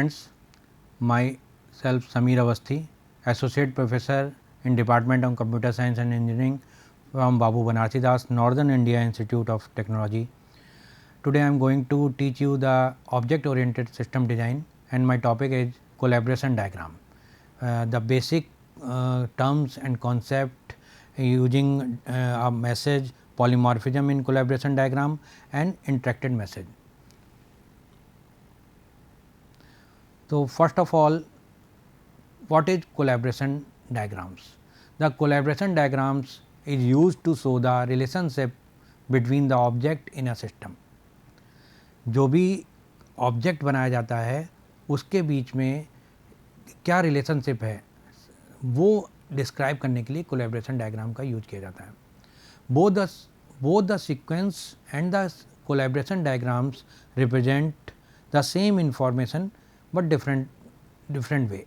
friends, myself Sameer Avasthi, Associate Professor in Department of Computer Science and Engineering from Babu Banarsidass, Northern India Institute of Technology. Today I am going to teach you the object oriented system design, and my topic is collaboration diagram. The basic terms and concept using a message, polymorphism in collaboration diagram and interacted message. So, first of all, what is collaboration diagrams? The collaboration diagrams is used to show the relationship between the object in a system. जो भी object बनाया जाता है उसके बीच में क्या relationship है वो डिस्क्राइब करने के लिए कोलैबोरेशन डायग्राम का यूज किया जाता है. Both the sequence and the collaboration diagrams represent the same information but different way.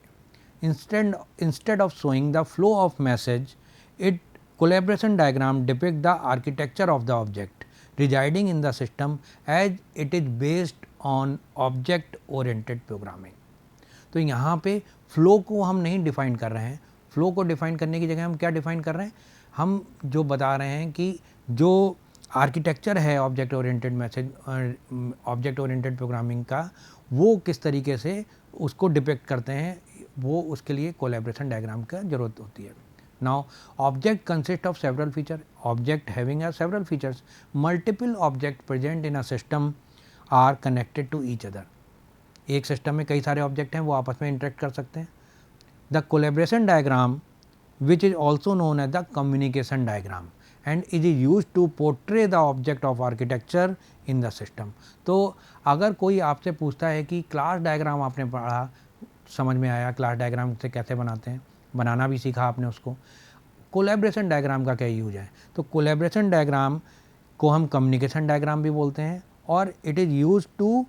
Instead of showing the flow of message, collaboration diagram depict the architecture of the object residing in the system as it is based on object oriented programming. तो यहाँ पे flow को हम नहीं define कर रहे हैं. Flow को डिफाइन करने की जगह हम क्या डिफाइन कर रहे हैं, हम जो बता रहे हैं कि जो आर्किटेक्चर है object oriented message object oriented programming का वो किस तरीके से उसको डिपेक्ट करते हैं, वो उसके लिए कोलैबोरेशन डायग्राम का ज़रूरत होती है. Now object consist of several feature. Object having several features. Multiple object present in a system are connected to each other. एक सिस्टम में कई सारे ऑब्जेक्ट हैं, वो आपस में इंटरेक्ट कर सकते हैं. The collaboration diagram which is also known as the communication diagram and it is used to portray the object of architecture in the system. तो अगर कोई आपसे पूछता है कि क्लास डायग्राम आपने पढ़ा, समझ में आया क्लास डायग्राम से कैसे बनाते हैं, बनाना भी सीखा आपने उसको, कोलैबोरेशन डायग्राम का क्या यूज है. तो कोलैबोरेशन डायग्राम को हम कम्युनिकेशन डायग्राम भी बोलते हैं और it is use to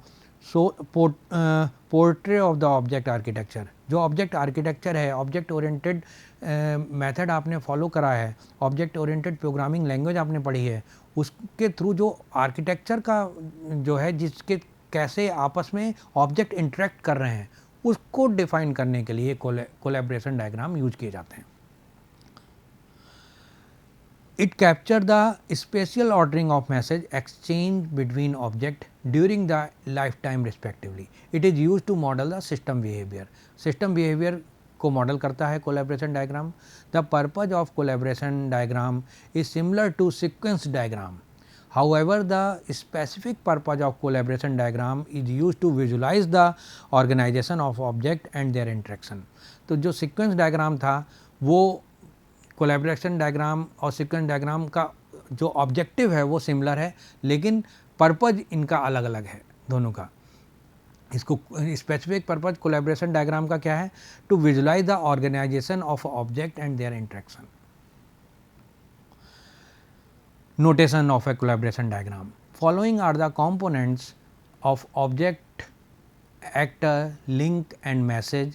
portray of the object architecture. जो ऑब्जेक्ट आर्किटेक्चर है, ऑब्जेक्ट ओरिएंटेड मेथड आपने फॉलो करा है, ऑब्जेक्ट ओरिएंटेड प्रोग्रामिंग लैंग्वेज आपने पढ़ी है, उसके थ्रू जो आर्किटेक्चर का जो है जिसके कैसे आपस में ऑब्जेक्ट इंटरेक्ट कर रहे हैं उसको डिफाइन करने के लिए कोलैबोरेशन डायग्राम यूज किए जाते हैं. It capture the spatial ordering of message exchange between object during the lifetime respectively. It is used to model the system behavior. System behavior को मॉडल करता है collaboration diagram. The purpose of collaboration diagram is similar to sequence diagram. However, the specific purpose of collaboration diagram is used to visualize the organization of object and their interaction. तो जो sequence diagram था वो collaboration diagram और sequence diagram का जो objective है वो similar है, लेकिन पर्पज इनका अलग अलग है दोनों का. इसको स्पेसिफिक पर्पज कोलैबोरेशन डायग्राम का क्या है, to visualise the organisation of object and their interaction. Notation of a collaboration diagram. Following are the components of object, actor, link and message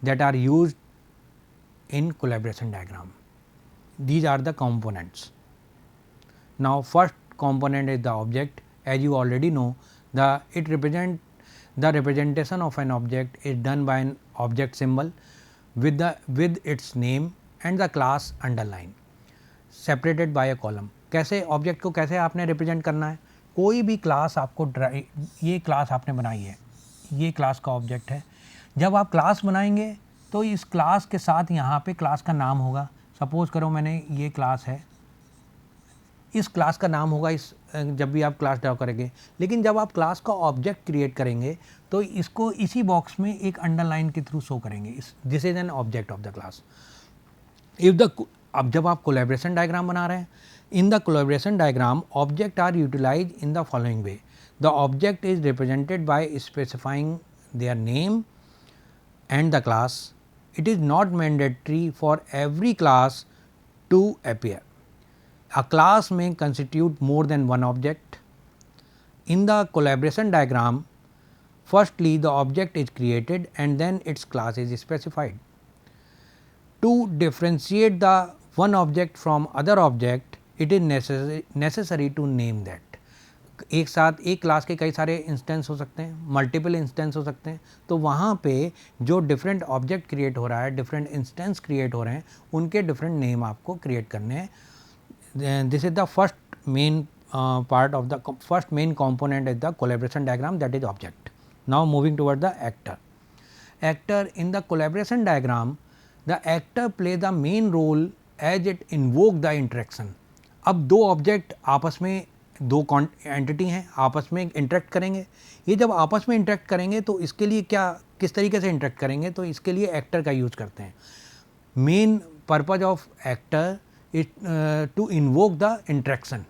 that are used in collaboration diagram. These are the components. Now first component is the object. As you already know, the representation of an object is done by an object symbol with its name and the class underline separated by a column. कैसे object को कैसे आपने represent करना है, कोई भी class आपको ये क्लास आपने बनाई है, ये क्लास का ऑब्जेक्ट है. जब आप क्लास बनाएंगे तो इस क्लास के साथ यहाँ पे क्लास का नाम होगा. सपोज करो मैंने ये क्लास है, इस क्लास का नाम होगा इस जब भी आप क्लास ड्रॉ करेंगे. लेकिन जब आप क्लास का ऑब्जेक्ट क्रिएट करेंगे तो इसको इसी बॉक्स में एक अंडरलाइन के थ्रू शो करेंगे, this is an object of the class. अब जब आप कोलैबोरेशन डायग्राम बना रहे हैं, in the collaboration diagram object are utilized in the following way. The object is represented by specifying their name and the class. It is not mandatory for every class to appear. A class may constitute more than one object. In the collaboration diagram, firstly the object is created and then its class is specified. To differentiate the one object from other object, it is necessary to name that. एक साथ एक class के कई सारे instance हो सकते हैं, multiple instance हो सकते हैं, तो वहाँ पे जो डिफरेंट ऑब्जेक्ट क्रिएट हो रहा है, डिफरेंट इंस्टेंस क्रिएट हो रहे हैं, उनके डिफरेंट नेम आपको क्रिएट करने हैं. This is the first main part of the first main component is the collaboration diagram, that is object. Now moving toward the actor. Actor in the collaboration diagram, the actor plays the main role as it invoke the interaction. अब दो object आपस में, दो entity हैं, आपस में interact करेंगे. ये जब आपस में इंटरेक्ट करेंगे तो इसके लिए क्या, किस तरीके से इंटरेक्ट करेंगे, तो इसके लिए एक्टर का यूज करते हैं. Main purpose of actor is to invoke the interaction.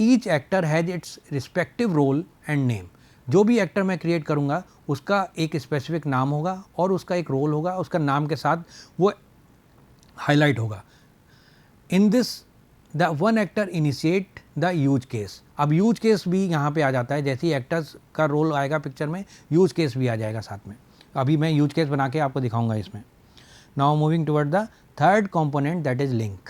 Each actor has its respective role and name. जो भी एक्टर मैं क्रिएट करूँगा उसका एक स्पेसिफिक नाम होगा और उसका एक रोल होगा, उसका नाम के साथ वो हाईलाइट होगा. In this the one actor initiate the use case. अब यूज केस भी यहाँ पे आ जाता है. जैसे ही एक्टर्स का रोल आएगा पिक्चर में, यूज केस भी आ जाएगा साथ में. अभी मैं यूज केस बना के आपको दिखाऊंगा इसमें. Now moving toward the third component, that is link.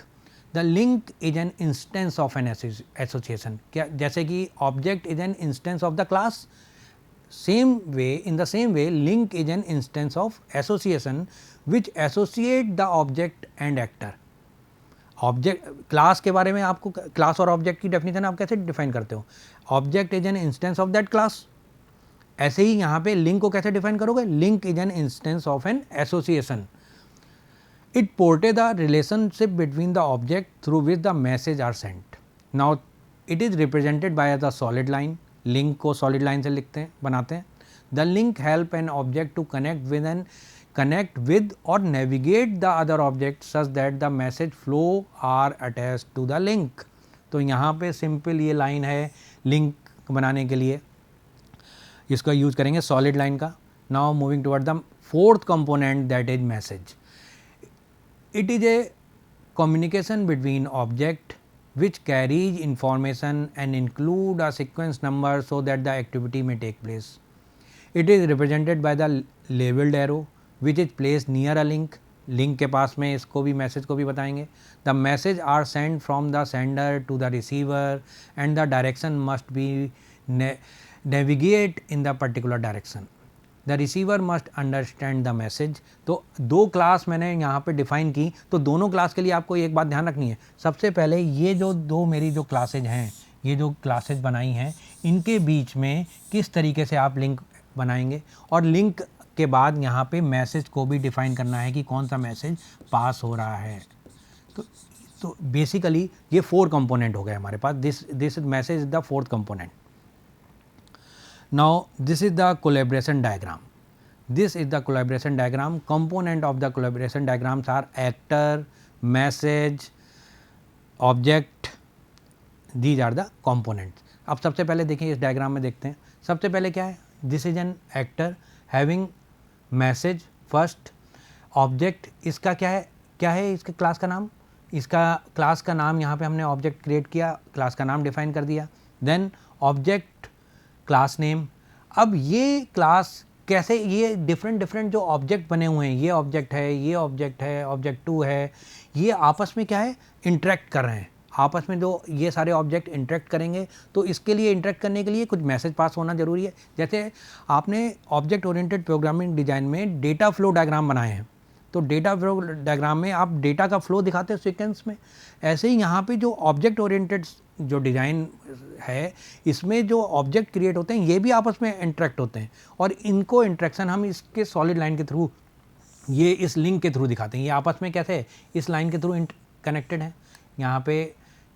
The link is an instance of an association. क्या, जैसे कि object is an instance of the class, same way, in the same way link is an instance of association which associate the object and actor. Object class के बारे में आपको, class और object की definition आप कैसे डिफाइन करते हो? Object is an instance of that class. ऐसे ही यहाँ पे लिंक को कैसे डिफाइन करोगे? Link is an instance of an association. It portrays the relationship between the object through which the message are sent. Now it is represented by the solid line. Link को solid line से लिखते हैं, बनाते हैं. The link help an object to connect with or navigate the other object such that the message flow are attached to the link. तो यहाँ पे simple ये लाइन है लिंक बनाने के लिए, इसका यूज करेंगे solid line का. Now moving toward the fourth component, that is message. It is a communication between object which carries information and include a sequence number so that the activity may take place. It is represented by the labeled arrow which is placed near a link. Link के पास में इसको भी, message को भी बताएंगे. The message are sent from the sender to the receiver and the direction must be navigate in the particular direction. The receiver must understand the message. तो दो class मैंने यहाँ पे डिफाइन की, तो दोनों क्लास के लिए आपको एक बात ध्यान रखनी है. सबसे पहले ये जो दो मेरी जो क्लासेज हैं, ये जो क्लासेज बनाई हैं, इनके बीच में किस तरीके से आप लिंक बनाएंगे, और लिंक के बाद यहाँ पे मैसेज को भी डिफाइन करना है कि कौन सा मैसेज पास हो रहा है. तो बेसिकली ये 4 कंपोनेंट हो गए हमारे पास. This message is the 4th component. Now this is the collaboration diagram. This is the collaboration diagram. Component of the collaboration diagrams are actor, message, object. These are the components. अब सबसे पहले देखिए, इस diagram में देखते हैं. सबसे पहले क्या है? This is an actor having message first. Object इसका क्या है? क्या है इसके क्लास का नाम? इसका क्लास का नाम, यहाँ पे हमने ऑब्जेक्ट क्रिएट किया, क्लास का नाम डिफाइन कर दिया. Then object, class name. अब ये क्लास कैसे, ये डिफरेंट जो ऑब्जेक्ट बने हुए हैं, ये ऑब्जेक्ट है, ये ऑब्जेक्ट है, ऑब्जेक्ट 2 है, ये आपस में क्या है, इंटरेक्ट कर रहे हैं. आपस में जो ये सारे ऑब्जेक्ट इंटरेक्ट करेंगे, तो इसके लिए, इंटरेक्ट करने के लिए कुछ मैसेज पास होना ज़रूरी है. जैसे आपने ऑब्जेक्ट ओरिएंटेड प्रोग्रामिंग डिज़ाइन में डेटा फ्लो डायग्राम बनाए हैं, तो डेटा फ्लो डायग्राम में आप डेटा का फ्लो दिखाते हैं सीक्वेंस में. ऐसे ही यहाँ पे जो ऑब्जेक्ट ओरिएंटेड जो डिज़ाइन है, इसमें जो ऑब्जेक्ट क्रिएट होते हैं, ये भी आपस में इंटरेक्ट होते हैं, और इनको इंटरेक्शन हम इसके सॉलिड लाइन के थ्रू, ये इस लिंक के थ्रू दिखाते हैं. ये आपस में कैसे इस लाइन के थ्रू कनेक्टेड है. यहाँ पे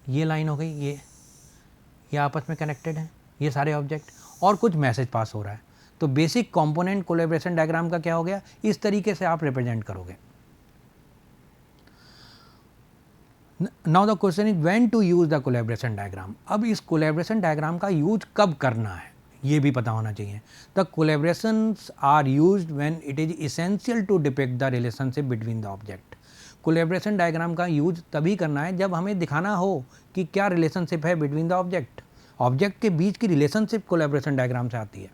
ये लाइन हो गई, ये आपस में कनेक्टेड है, ये सारे ऑब्जेक्ट, और कुछ मैसेज पास हो रहा है. तो बेसिक कंपोनेंट कोलैबोरेशन डायग्राम का क्या हो गया, इस तरीके से आप रिप्रेजेंट करोगे. Now the question is when to use the collaboration diagram. अब इस कोलैबोरेशन डायग्राम का यूज कब करना है, ये भी पता होना चाहिए. The collaborations are used when it is essential to depict the relationship between the object. Collaboration diagram का यूज तभी करना है जब हमें दिखाना हो कि क्या रिलेशनशिप है बिटवीन द ऑब्जेक्ट. ऑब्जेक्ट के बीच की रिलेशनशिप कोलैबोरेशन डायग्राम से आती है.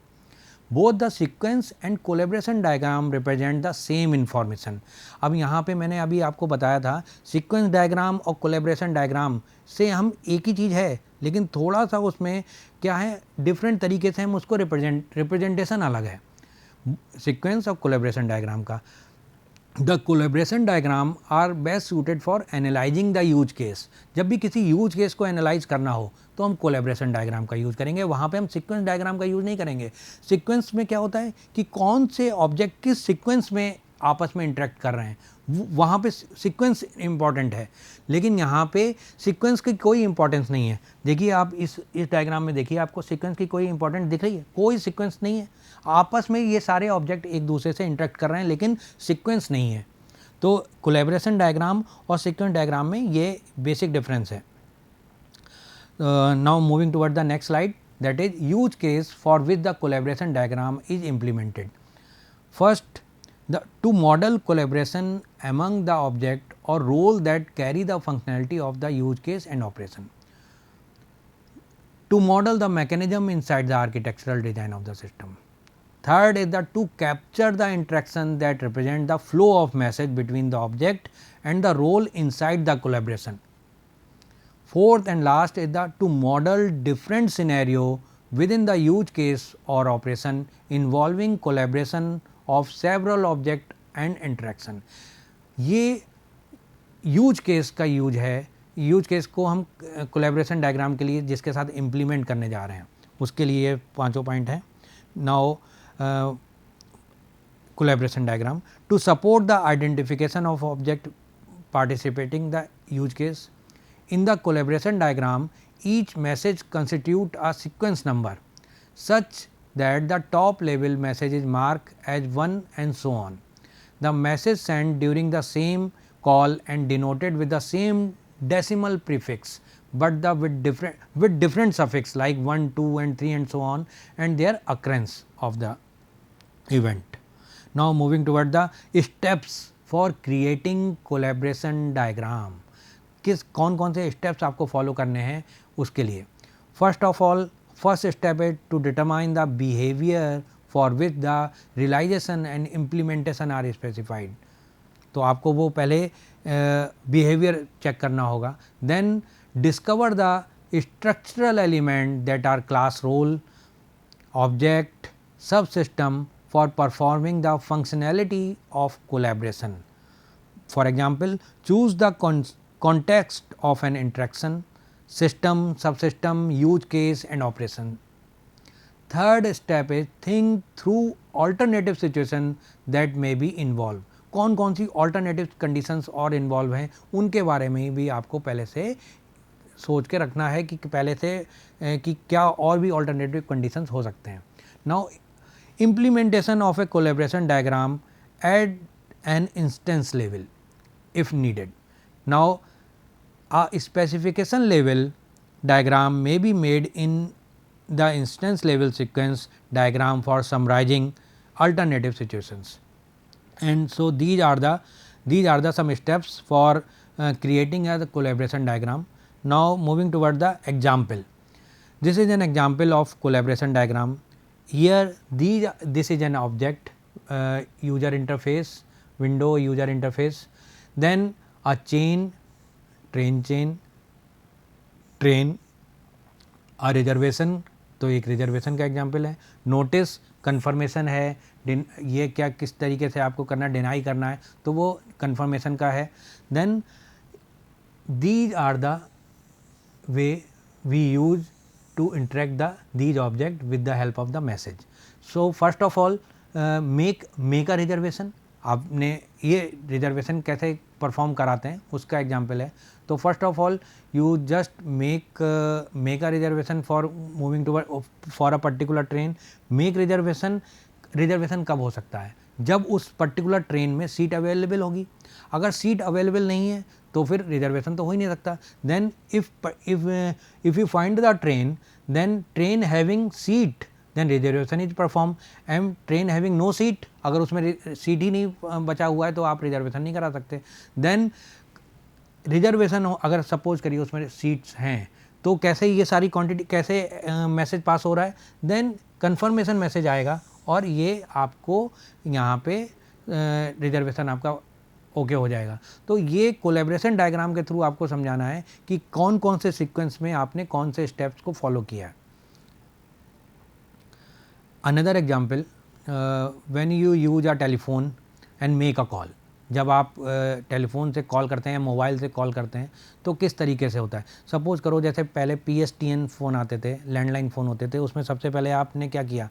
Both the sequence and collaboration diagram represent the same information. अब यहाँ पे मैंने अभी आपको बताया था, सीक्वेंस डायग्राम और कोलैबोरेशन डायग्राम से हम एक ही चीज़ है, लेकिन थोड़ा सा उसमें क्या है, डिफरेंट तरीके से हम उसको रिप्रेजेंटेशन अलग है सीक्वेंस और कोलैबोरेशन डायग्राम का. The collaboration diagram are best suited for analysing the use case. जब भी किसी यूज केस को एनालाइज करना हो तो हम कोलैबोरेशन डायग्राम का यूज़ करेंगे, वहाँ पे हम सीक्वेंस डायग्राम का यूज़ नहीं करेंगे. सीक्वेंस में क्या होता है कि कौन से ऑब्जेक्ट किस सीक्वेंस में आपस में इंटरेक्ट कर रहे हैं, वहाँ पे सीक्वेंस इम्पॉर्टेंट है. लेकिन यहाँ पे सीक्वेंस की कोई इंपॉर्टेंस नहीं है. देखिए आप इस डायग्राम में देखिए, आपको सीक्वेंस की कोई इंपॉर्टेंस दिख रही है? कोई सीक्वेंस नहीं है. आपस में ये सारे ऑब्जेक्ट एक दूसरे से इंटरेक्ट कर रहे हैं लेकिन सीक्वेंस नहीं है. तो कोलैबोरेशन डायग्राम और सीक्वेंस डायग्राम में ये बेसिक डिफरेंस है. Now moving toward the next slide, that is use case for which the collaboration diagram is implemented. First, to model collaboration among the object or role that carry the functionality of the use case and operation. To model the mechanism inside the architectural design of the system. Third is to capture the interaction that represent the flow of message between the object and the role inside the collaboration. Fourth and last is to model different scenario within the use case or operation involving collaboration of several object and interaction. ये use case का use है. Use case को हम collaboration diagram के लिए जिसके साथ implement करने जा रहे हैं उसके लिए पांचों पॉइंट हैं. Now collaboration diagram to support the identification of object participating the use case. In the collaboration diagram, each message constitute a sequence number such that the top level message is marked as 1 and so on. The message sent during the same call and denoted with the same decimal prefix, but with different suffix like 1, 2 and 3 and so on, and their occurrence of the event. Now moving toward the steps for creating collaboration diagram. कौन कौन से steps आपको follow करने हैं उसके लिए. First of all, first step है to determine the behaviour for which the realisation and implementation are specified. तो आपको वो पहले बिहेवियर चेक करना होगा. Then discover the structural element that are class role, object, sub system for performing the functionality of collaboration. For example, choose the context of an interaction, system, subsystem, use case and operation. Third step is think through alternative situation that may be involved. कौन कौन सी alternative conditions और involve हैं उनके बारे में भी आपको पहले से सोच के रखना है कि पहले से कि क्या और भी alternative conditions हो सकते हैं. Now implementation of a collaboration diagram at an instance level if needed. Now a specification level diagram may be made in the instance level sequence diagram for summarizing alternative situations. And so these are the some steps for creating a collaboration diagram. Now moving toward the example. This is an example of collaboration diagram. Here this is an object, user interface, window, user interface, then a chain, train chain, train, a reservation, तो एक reservation का example है. Notice conformation है, ये क्या किस तरीके से आपको करना है, डिनाई करना है, तो वो कन्फर्मेशन का है. Then these are the way we use to interact these object with the help of the message. So first of all make a reservation. आपने ये रिजर्वेशन कैसे परफॉर्म कराते हैं उसका एग्जांपल है. तो first of all you just make a reservation for moving to for a particular train. Make reservation कब हो सकता है? जब उस पर्टिकुलर ट्रेन में सीट अवेलेबल होगी. अगर सीट अवेलेबल नहीं है तो फिर रिजर्वेशन तो हो ही नहीं सकता. Then if you find the train, then train having seat, then reservation is perform. and train having no seat, अगर उसमें सीट ही नहीं बचा हुआ है तो आप रिजर्वेशन नहीं करा सकते. देन रिजर्वेशन अगर सपोज करिए उसमें सीट्स हैं तो कैसे ये सारी क्वांटिटी कैसे मैसेज पास हो रहा है. देन कंफर्मेशन मैसेज आएगा और ये आपको यहाँ पे रिजर्वेशन आपका ओके हो जाएगा. तो ये कोलैबोरेशन डायग्राम के थ्रू आपको समझाना है कि कौन कौन से सीक्वेंस में आपने कौन से स्टेप्स को फॉलो किया है. Another example, when you use a telephone and make a call, जब आप टेलीफोन से कॉल करते हैं, मोबाइल से कॉल करते हैं, तो किस तरीके से होता है. सपोज़ करो जैसे पहले PSTN फ़ोन आते थे, लैंडलाइन फ़ोन होते थे, उसमें सबसे पहले आपने क्या किया,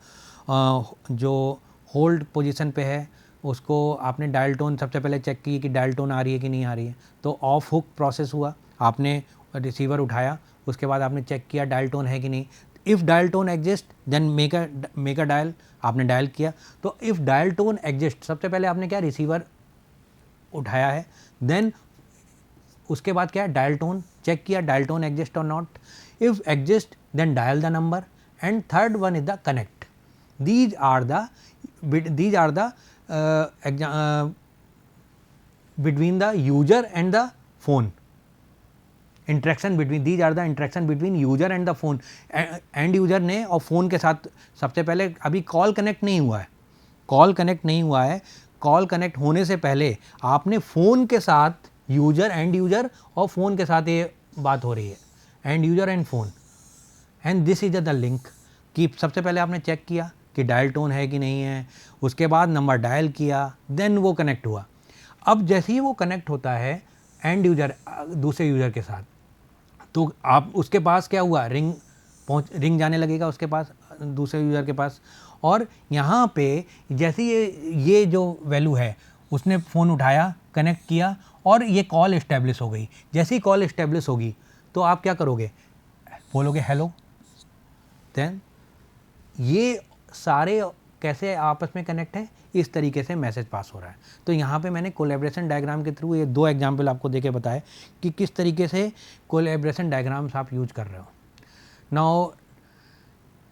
जो होल्ड पोजीशन पे है उसको आपने डायल टोन सबसे पहले चेक की कि डायल टोन आ रही है कि नहीं आ रही है. तो ऑफ हुक प्रोसेस हुआ, आपने रिसीवर उठाया, उसके बाद आपने चेक किया डायल टोन है कि नहीं. If dial tone exist then make a dial, आपने डायल किया. तो इफ़ डायल टोन एग्जिस्ट, सबसे पहले आपने क्या रिसीवर उठाया है, देन उसके बाद क्या है, डायल टोन चेक किया, डायल टोन एग्जिस्ट और not. If exist then dial the number, and third one is the connect. these are the between the user and the phone, interaction between, these are the interaction between user and the phone. And user ने और phone के साथ सबसे पहले अभी call connect नहीं हुआ है, कॉल कनेक्ट नहीं हुआ है. कॉल कनेक्ट होने से पहले आपने फ़ोन के साथ यूजर, एंड यूजर और फ़ोन के साथ ये बात हो रही है, and user and phone, and this is the link. कि सबसे पहले आपने चेक किया कि डायल टोन है कि नहीं है, उसके बाद नंबर डायल किया, देन वो कनेक्ट हुआ. अब जैसे ही वो कनेक्ट होता है एंड यूजर दूसरे यूज़र के साथ, तो आप उसके पास क्या हुआ, रिंग जाने लगेगा उसके पास, दूसरे यूज़र के पास. और यहाँ पे जैसे ये जो वैल्यू है, उसने फ़ोन उठाया, कनेक्ट किया और ये कॉल इस्टेब्लिश हो गई. जैसे ही कॉल इस्टेब्लिश होगी तो आप क्या करोगे, बोलोगे हेलो. देन ये सारे कैसे आपस में कनेक्ट है, इस तरीके से मैसेज पास हो रहा है. तो यहाँ पे मैंने कोलैबोरेशन डायग्राम के थ्रू ये 2 एग्जाम्पल आपको देके बताए कि किस तरीके से कोलैबोरेशन डायग्राम्स आप यूज कर रहे हो. Now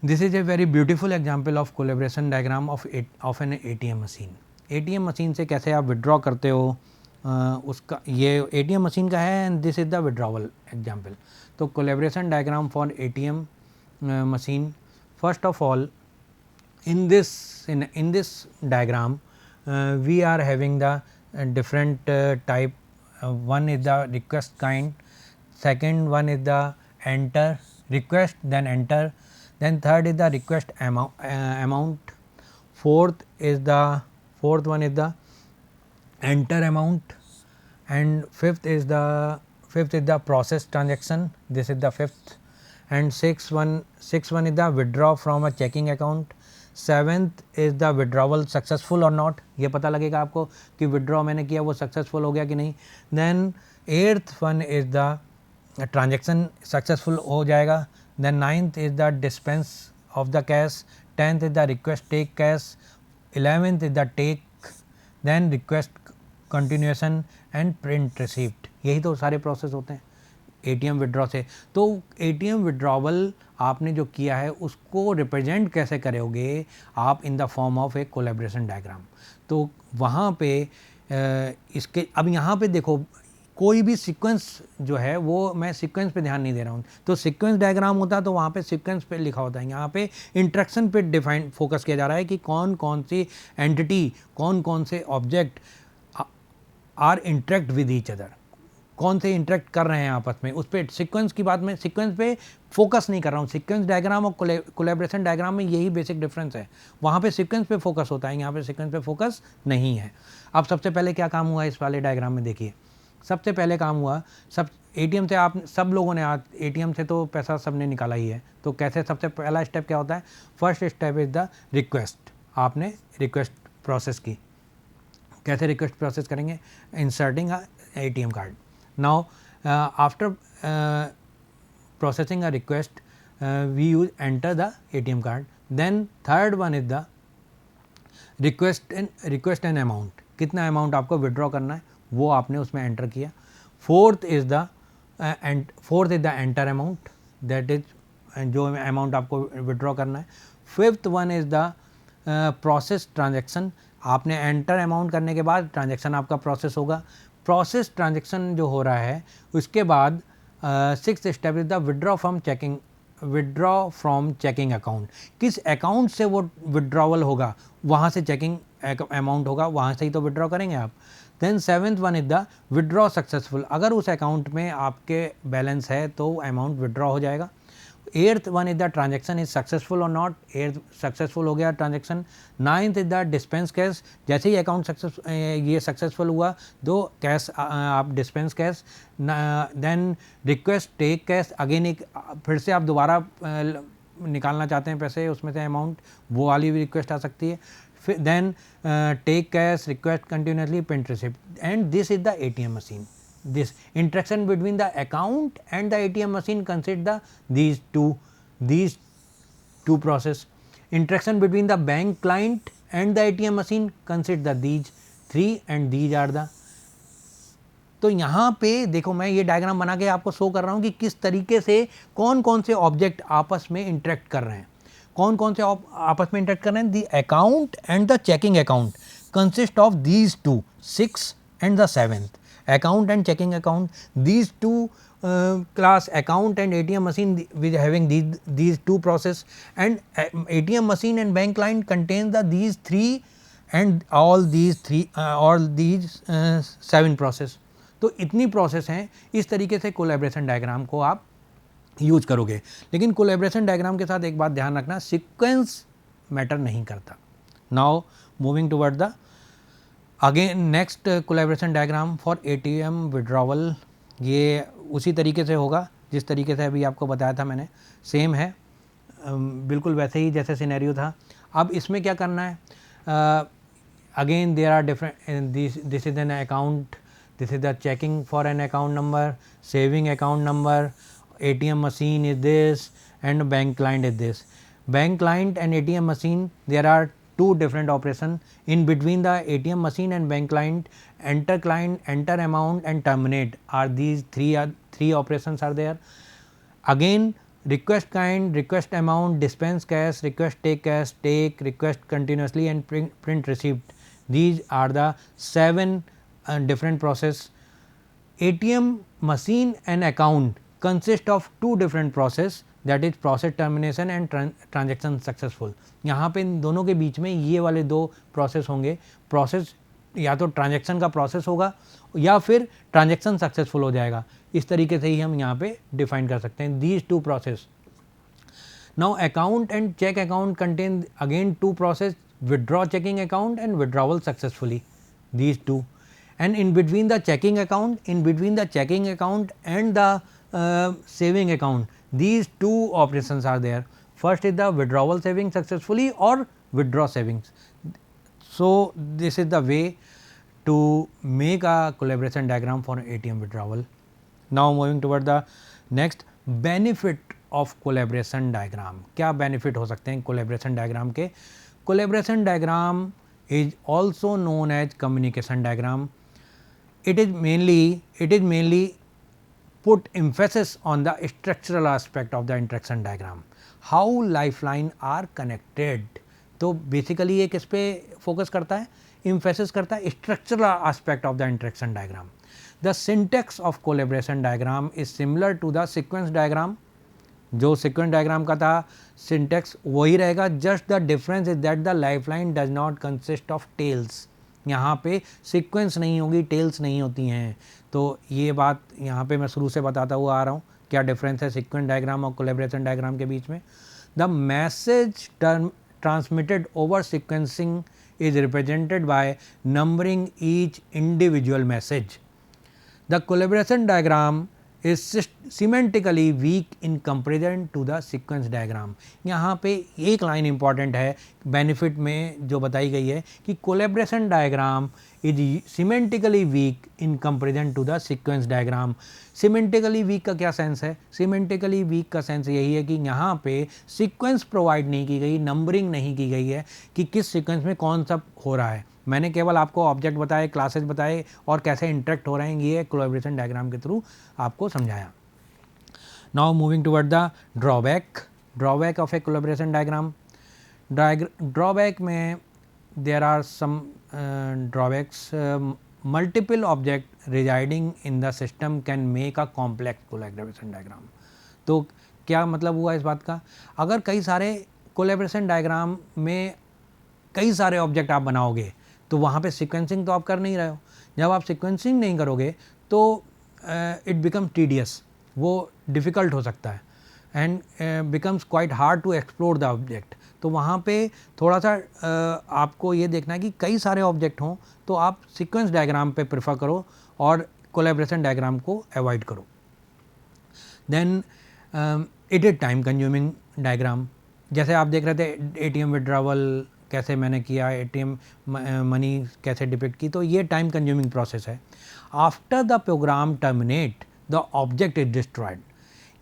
this is a very beautiful example of collaboration diagram of an ATM machine. ATM machine से कैसे आप विड्रॉ करते हो, उसका ये ATM मशीन का है, and this is the withdrawal example. तो collaboration diagram for ATM machine. First of all, in this diagram we are having the different type. One is the request kind, second one is the enter request, then enter, then third is the request amount, fourth one is the enter amount, and fifth is the process transaction, this is the fifth, and sixth one is the withdraw from a checking account, seventh is the withdrawal successful और not, ये पता लगेगा आपको कि withdraw मैंने किया वो successful हो गया कि नहीं. Then eighth one is the transaction successful हो जाएगा. Then ninth is the dispense of the cash, tenth is the request take cash, 11th is the take, then request continuation and print receipt. यही तो सारे process होते हैं ATM withdraw से. तो ATM withdrawal आपने जो किया है उसको रिप्रेजेंट कैसे करोगे आप, in the form of a collaboration diagram. तो वहाँ पे इसके अब यहाँ पे देखो कोई भी सीक्वेंस जो है वो मैं सीक्वेंस पे ध्यान नहीं दे रहा हूँ. तो सीक्वेंस डायग्राम होता तो वहाँ पे सीक्वेंस पे लिखा होता है, यहाँ पे इंट्रैक्शन पे डिफाइन फोकस किया जा रहा है कि कौन कौन सी एंटिटी, कौन कौन से object are interact with each other, कौन से इंटरेक्ट कर रहे हैं आपस में. उस पर सीक्वेंस की बात में सीक्वेंस पे फोकस नहीं कर रहा हूँ. सीक्वेंस डायग्राम और कोलैबोरेशन डायग्राम में यही बेसिक डिफरेंस है. वहाँ पे सीक्वेंस पे फोकस होता है, यहाँ पे सीक्वेंस पे फोकस नहीं है. अब सबसे पहले क्या काम हुआ इस वाले डायग्राम में देखिए. सबसे पहले काम हुआ, सब ATM से आप सब लोगों ने ATM से तो पैसा सबने निकाला ही है. तो कैसे, सबसे पहला स्टेप क्या होता है, first step is the request. आपने रिक्वेस्ट प्रोसेस की. कैसे रिक्वेस्ट प्रोसेस करेंगे, inserting ATM card. Now after processing a request we use enter the ATM card. Then third one is the request and amount, कितना amount आपको withdraw करना है वो आपने उसमें एंटर किया. Fourth is the enter amount, that is जो amount आपको विड्रॉ करना है. Fifth one is the process transaction. आपने एंटर अमाउंट करने के बाद ट्रांजेक्शन आपका प्रोसेस होगा. प्रोसेस ट्रांजेक्शन जो हो रहा है उसके बाद sixth step is the withdraw from checking account. किस अकाउंट से वो विड्रॉवल होगा, वहाँ से चेकिंग अमाउंट होगा, वहाँ से ही तो विड्रॉ करेंगे आप. Then seventh one is the withdraw successful. अगर उस अकाउंट में आपके बैलेंस है तो अमाउंट विड्रॉ हो जाएगा. 8th one is the transaction is successful और नॉट, 8th सक्सेसफुल हो गया transaction. 9th is the dispense cash, जैसे ही अकाउंट ये सक्सेसफुल हुआ दो कैश आप dispense cash. Then request take cash, again एक फिर से आप दोबारा निकालना चाहते हैं पैसे उसमें से अमाउंट, वो वाली भी रिक्वेस्ट आ सकती है। फिर then take cash, request continuously, print receipt, and this is the ATM machine. This interaction between the account and the ATM machine consists these two process. Interaction between the bank client and the ATM machine consists these three, and these are the। तो यहाँ पे देखो मैं ये diagram बना के आपको show कर रहा हूँ कि किस तरीके से कौन कौन से ऑब्जेक्ट आपस में इंटरेक्ट कर रहे हैं, कौन कौन से आपस में इंटरेक्ट कर रहे हैं। The account and the checking account consist of these two, 6 and the 7th account and checking account. These two class account and ATM machine with having these two process, and ATM machine and bank client contains these three and all these 7 process. तो इतनी process हैं, इस तरीके से collaboration diagram को आप use करोगे। लेकिन कोलैबोरेशन डायग्राम के साथ एक बात ध्यान रखना, सीक्वेंस मैटर नहीं करता। Now moving toward the again next collaboration diagram for ATM withdrawal, ये उसी तरीके से होगा जिस तरीके से अभी आपको बताया था मैंने, सेम है बिल्कुल वैसे ही जैसे सिनेरियो था। अब इसमें क्या करना है, again there are different, this is an account, this is the checking for an account number, saving account number, ATM machine is this, and bank client is this. Bank client and ATM machine, there are two different operation. In between the ATM machine and bank client, enter amount and terminate are these three operations are there. Again request kind, request amount, dispense cash, request take cash, take, request continuously, and print receipt. These are the 7 different process. ATM machine and account consist of 2 different process, that is process termination and transaction successful. यहाँ पे इन दोनों के बीच में ये वाले 2 process होंगे। Process या तो ट्रांजैक्शन का प्रोसेस होगा या फिर ट्रांजैक्शन सक्सेसफुल हो जाएगा। इस तरीके से ही हम यहाँ पे डिफाइन कर सकते हैं these 2 process. Now account and check account contain again 2 process, withdraw checking account and withdrawal successfully, these 2. And in between the checking account and the saving account, these 2 operations are there. First is the withdrawal saving successfully or withdraw savings. So this is the way to make a collaboration diagram for ATM withdrawal. Now moving toward the next, benefit of collaboration diagram. क्या benefit हो सकते हैं collaboration diagram के? Collaboration diagram is also known as communication diagram. It is mainly put emphasis on the structural aspect of the interaction diagram. How lifeline are connected. तो basically ये किस पे focus करता है, emphasis करता है structural aspect of the interaction diagram. The syntax of collaboration diagram is similar to the sequence diagram. जो sequence diagram का था syntax वही रहेगा, just the difference is that the lifeline does not consist of tails. यहाँ पे sequence नहीं होगी, tales नहीं होती हैं। तो ये बात यहाँ पे मैं शुरू से बताता हुआ आ रहा हूँ, क्या डिफरेंस है सीक्वेंस डायग्राम और कोलैबोरेशन डायग्राम के बीच में। The message transmitted over sequencing is represented by numbering each individual message. The collaboration diagram is semantically weak in comparison to the sequence diagram. यहाँ पे एक लाइन इंपॉर्टेंट है benefit में जो बताई गई है कि collaboration diagram is semantically weak in comparison to the sequence diagram. Semantically weak का क्या सेंस है? सिमेंटिकली वीक का सेंस यही है कि यहाँ पे सीक्वेंस प्रोवाइड नहीं की गई, नंबरिंग नहीं की गई है कि किस सीक्वेंस में कौन सा हो रहा है. मैंने केवल आपको ऑब्जेक्ट बताए, क्लासेस बताए और कैसे इंटरेक्ट हो रहे हैं ये कोलैबोरेशन डायग्राम के थ्रू आपको समझाया. Now moving toward the drawback of a collaboration diagram. Drawback में there are some drawbacks. Multiple object residing in the system can make a complex collaboration diagram. तो क्या मतलब हुआ इस बात का? अगर कई सारे कोलैबोरेशन डायग्राम में कई सारे ऑब्जेक्ट आप बनाओगे तो वहाँ पे सीक्वेंसिंग तो आप कर नहीं रहे हो. जब आप सीक्वेंसिंग नहीं करोगे तो इट बिकम टीडियस, वो डिफ़िकल्ट हो सकता है. And becomes quite hard to explore the object. तो वहाँ पे थोड़ा सा आपको ये देखना है कि कई सारे ऑब्जेक्ट हों तो आप सीक्वेंस डायग्राम पे प्रेफर करो और कोलैबोरेशन डायग्राम को अवॉइड करो। Then it is time consuming diagram. जैसे आप देख रहे थे एटीएम विड्रॉवल कैसे मैंने किया, एटीएम मनी कैसे डिपिक्ट की, तो ये टाइम कंज्यूमिंग प्रोसेस है। After the program terminate the object is destroyed.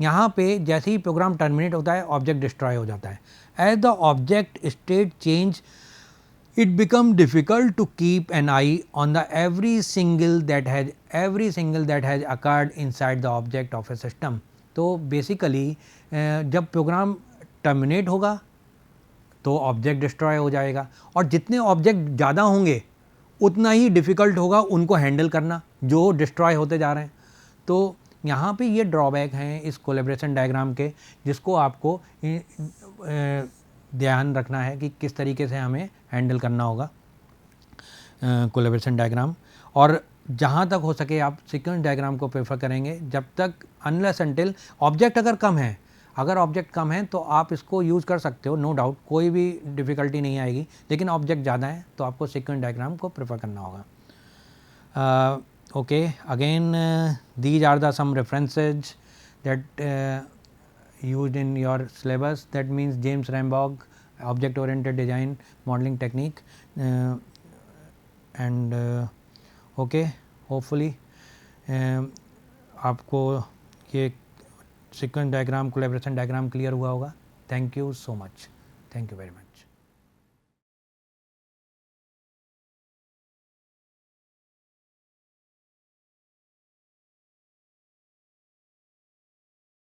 यहाँ पे जैसे ही प्रोग्राम टर्मिनेट होता है ऑब्जेक्ट डिस्ट्रॉय हो जाता है। As the object state change it become difficult to keep an eye on the every single that has occurred inside the object of a system। तो basically जब प्रोग्राम टर्मिनेट होगा तो object destroy हो जाएगा, और जितने ऑब्जेक्ट ज़्यादा होंगे उतना ही डिफ़िकल्ट होगा उनको हैंडल करना जो डिस्ट्रॉय होते जा रहे हैं। तो यहाँ पे ये ड्रॉबैक हैं इस कोलैबोरेशन डायग्राम के, जिसको आपको ध्यान रखना है कि किस तरीके से हमें हैंडल करना होगा कोलैबोरेशन डायग्राम। और जहाँ तक हो सके आप सीक्वेंस डायग्राम को प्रेफर करेंगे जब तक अनलेस अनटिल ऑब्जेक्ट अगर कम है, अगर ऑब्जेक्ट कम है तो आप इसको यूज़ कर सकते हो, नो डाउट, कोई भी डिफ़िकल्टी नहीं आएगी। लेकिन ऑब्जेक्ट ज़्यादा है तो आपको सीक्वेंस डायग्राम को प्रेफर करना होगा। Okay, again these are the some references that used in your syllabus, that means James Rambogg object oriented design modeling technique, and okay, hopefully आपको ये sequence diagram collaboration diagram clear हुआ होगा। Thank you so much, thank you very much.